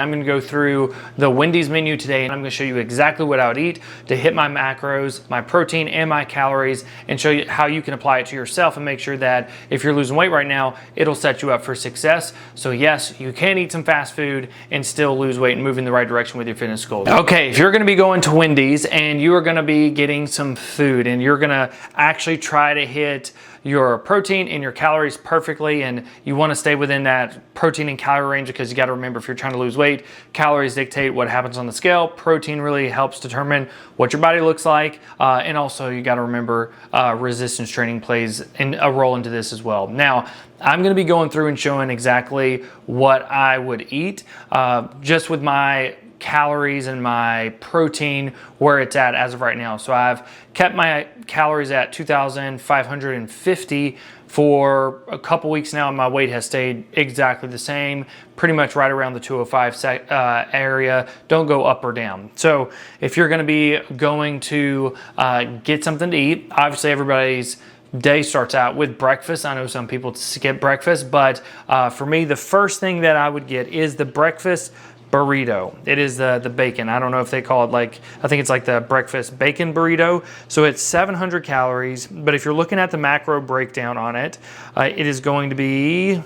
I'm gonna go through the Wendy's menu today, and I'm gonna show you exactly what I would eat to hit my macros, my protein, and my calories, and show you how you can apply it to yourself and make sure that if you're losing weight right now, it'll set you up for success. So yes, you can eat some fast food and still lose weight and move in the right direction with your fitness goals. Okay, if you're gonna be going to Wendy's and you are gonna be getting some food and you're gonna actually try to hit your protein and your calories perfectly, and you want to stay within that protein and calorie range, because you got to remember, if you're trying to lose weight, calories dictate what happens on the scale. Protein really helps determine what your body looks like, and also you got to remember resistance training plays a role into this as well. Now, I'm going to be going through and showing exactly what I would eat just with my calories and my protein where it's at as of right now. So I've kept my calories at 2,550 for a couple weeks now, and my weight has stayed exactly the same, pretty much right around the 205 area. Don't go up or down. So if you're going to be going to get something to eat, obviously everybody's day starts out with breakfast. I know some people skip breakfast, but for me, the first thing that I would get is the breakfast burrito. It is the bacon. I don't know if they call it, like, I think it's like the breakfast bacon burrito. So it's 700 calories, but if you're looking at the macro breakdown on it, it is going to be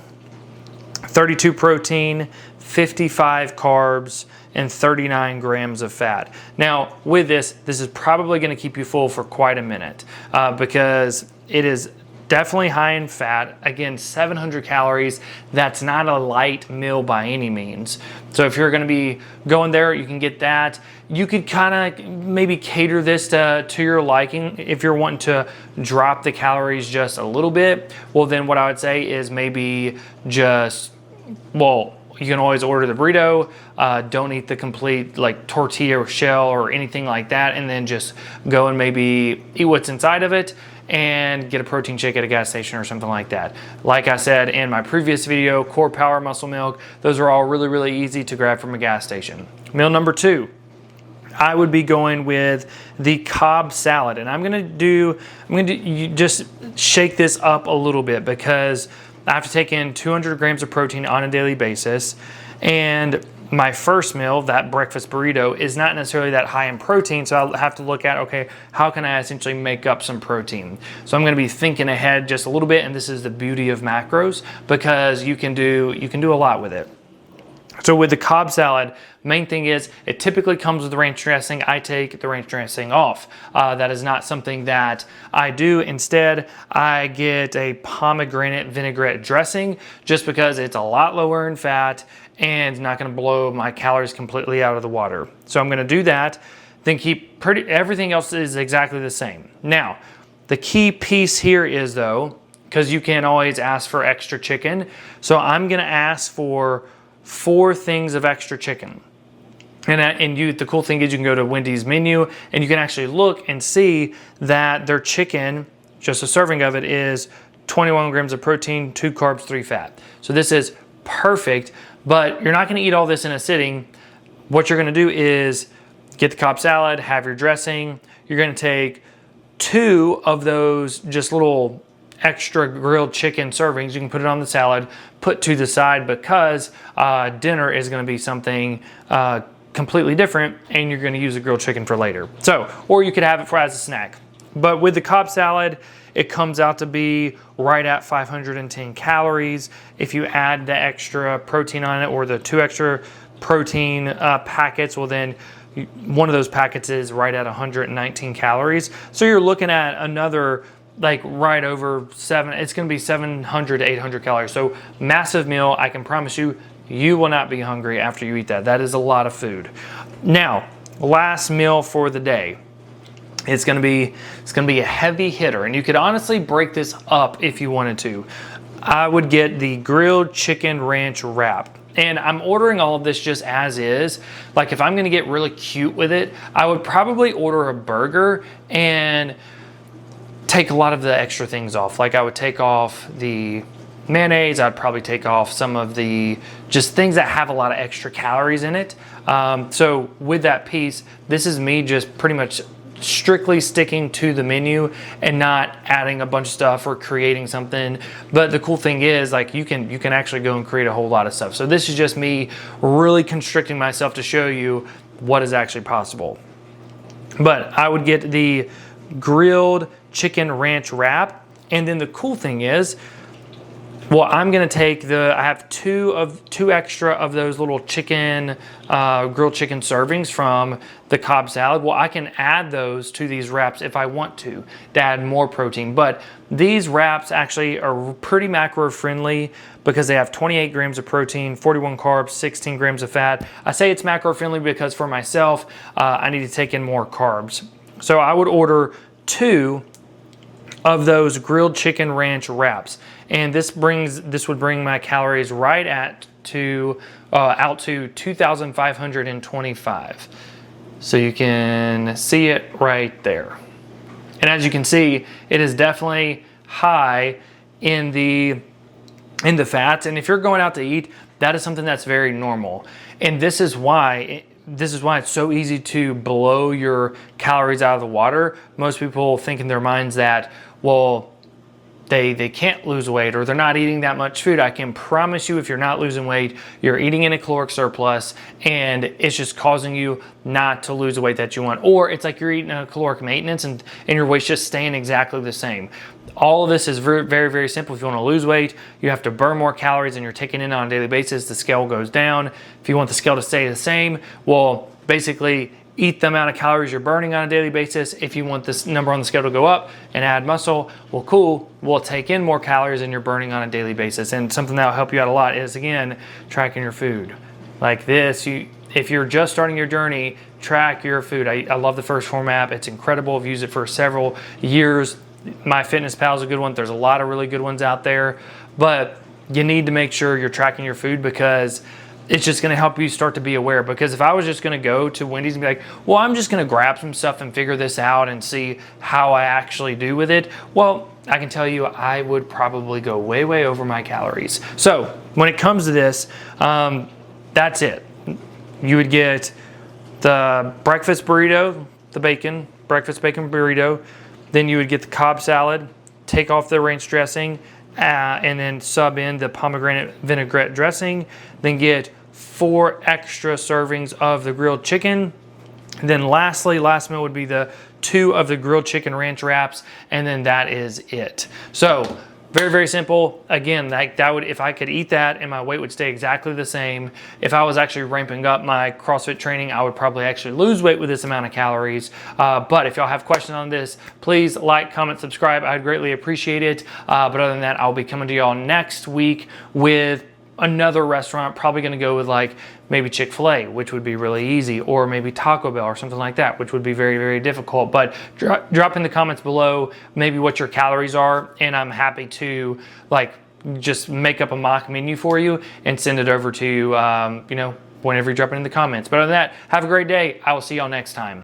32 protein, 55 carbs, and 39 grams of fat. Now, with this is probably going to keep you full for quite a minute because it is definitely high in fat. Again, 700 calories. That's not a light meal by any means. So if you're going to be going there, you can get that. You could kind of maybe cater this to your liking. If you're wanting to drop the calories just a little bit, well, then what I would say is maybe just, well, you can always order the burrito. Don't eat the complete like tortilla or shell or anything like that, and then just go and maybe eat what's inside of it and get a protein shake at a gas station or something like that. Like I said in my previous video, Core Power Muscle Milk, those are all really, really easy to grab from a gas station. Meal number 2, I would be going with the Cobb salad, and I'm gonna just shake this up a little bit because I have to take in 200 grams of protein on a daily basis, and my first meal, that breakfast burrito, is not necessarily that high in protein, so I'll have to look at, okay, how can I essentially make up some protein? So I'm going to be thinking ahead just a little bit, and this is the beauty of macros, because you can do a lot with it. So with the Cobb salad, main thing is it typically comes with ranch dressing. I take the ranch dressing off. That is not something that I do. Instead, I get a pomegranate vinaigrette dressing just because it's a lot lower in fat and not going to blow my calories completely out of the water. So I'm going to do that, then keep everything else is exactly the same. Now, the key piece here is, though, because you can always ask for extra chicken, so I'm going to ask for 4 things of extra chicken. And the cool thing is you can go to Wendy's menu and you can actually look and see that their chicken, just a serving of it, is 21 grams of protein, 2 carbs, 3 fat. So this is perfect, but you're not going to eat all this in a sitting. What you're going to do is get the Cobb salad, have your dressing. You're going to take 2 of those just little extra grilled chicken servings. You can put it on the salad, put to the side, because dinner is going to be something completely different, and you're going to use the grilled chicken for later. So, or you could have it as a snack. But with the Cobb salad, it comes out to be right at 510 calories. If you add the extra protein on it, or the 2 extra protein packets, well, then one of those packets is right at 119 calories. So you're looking at another, like, right over it's going to be 700 to 800 calories. So massive meal. I can promise you, you will not be hungry after you eat that. That is a lot of food. Now, last meal for the day. It's going to be a heavy hitter, and you could honestly break this up if you wanted to. I would get the grilled chicken ranch wrap. And I'm ordering all of this just as is. Like, if I'm going to get really cute with it, I would probably order a burger and take a lot of the extra things off. Like, I would take off the mayonnaise. I'd probably take off some of the just things that have a lot of extra calories in it. So with that piece, this is me just pretty much strictly sticking to the menu and not adding a bunch of stuff or creating something. But the cool thing is, like, you can actually go and create a whole lot of stuff. So this is just me really constricting myself to show you what is actually possible. But I would get the grilled chicken ranch wrap, and then the cool thing is, well, I'm gonna take I have two extra of those little chicken, grilled chicken servings from the Cobb salad. Well, I can add those to these wraps if I want to add more protein. But these wraps actually are pretty macro friendly because they have 28 grams of protein, 41 carbs, 16 grams of fat. I say it's macro friendly because for myself, I need to take in more carbs. So I would order 2 of those grilled chicken ranch wraps, and this would bring my calories right out to 2,525. So you can see it right there. And as you can see, it is definitely high in the fats. And if you're going out to eat, that is something that's very normal. And this is why it's so easy to blow your calories out of the water. Most people think in their minds that, well, they can't lose weight or they're not eating that much food. I can promise you, if you're not losing weight, you're eating in a caloric surplus, and it's just causing you not to lose the weight that you want. Or it's like you're eating a caloric maintenance and your weight's just staying exactly the same. All of this is very, very, very simple. If you want to lose weight, you have to burn more calories than you're taking in on a daily basis. The scale goes down. If you want the scale to stay the same, well, basically eat the amount of calories you're burning on a daily basis. If you want this number on the scale to go up and add muscle, well, cool, we'll take in more calories than you're burning on a daily basis. And something that will help you out a lot is, again, tracking your food. Like this, if you're just starting your journey, track your food. I love the First Form app. It's incredible. I've used it for several years. MyFitnessPal is a good one. There's a lot of really good ones out there, but you need to make sure you're tracking your food because it's just going to help you start to be aware. Because if I was just going to go to Wendy's and be like, well, I'm just going to grab some stuff and figure this out and see how I actually do with it, well, I can tell you I would probably go way, way over my calories. So when it comes to this, that's it. You would get the breakfast burrito, the breakfast bacon burrito. Then you would get the Cobb salad, take off the ranch dressing, and then sub in the pomegranate vinaigrette dressing. Then get 4 extra servings of the grilled chicken. And then lastly, last meal would be the 2 of the grilled chicken ranch wraps, and then that is it. So very, very simple. Again, that would, if I could eat that and my weight would stay exactly the same. If I was actually ramping up my CrossFit training, I would probably actually lose weight with this amount of calories. But if y'all have questions on this, please like, comment, subscribe. I'd greatly appreciate it. But other than that, I'll be coming to y'all next week with another restaurant. Probably going to go with like maybe Chick-fil-A, which would be really easy, or maybe Taco Bell or something like that, which would be very, very difficult. But drop in the comments below maybe what your calories are, and I'm happy to like just make up a mock menu for you and send it over to you, whenever you drop it in the comments. But other than that, have a great day. I will see y'all next time.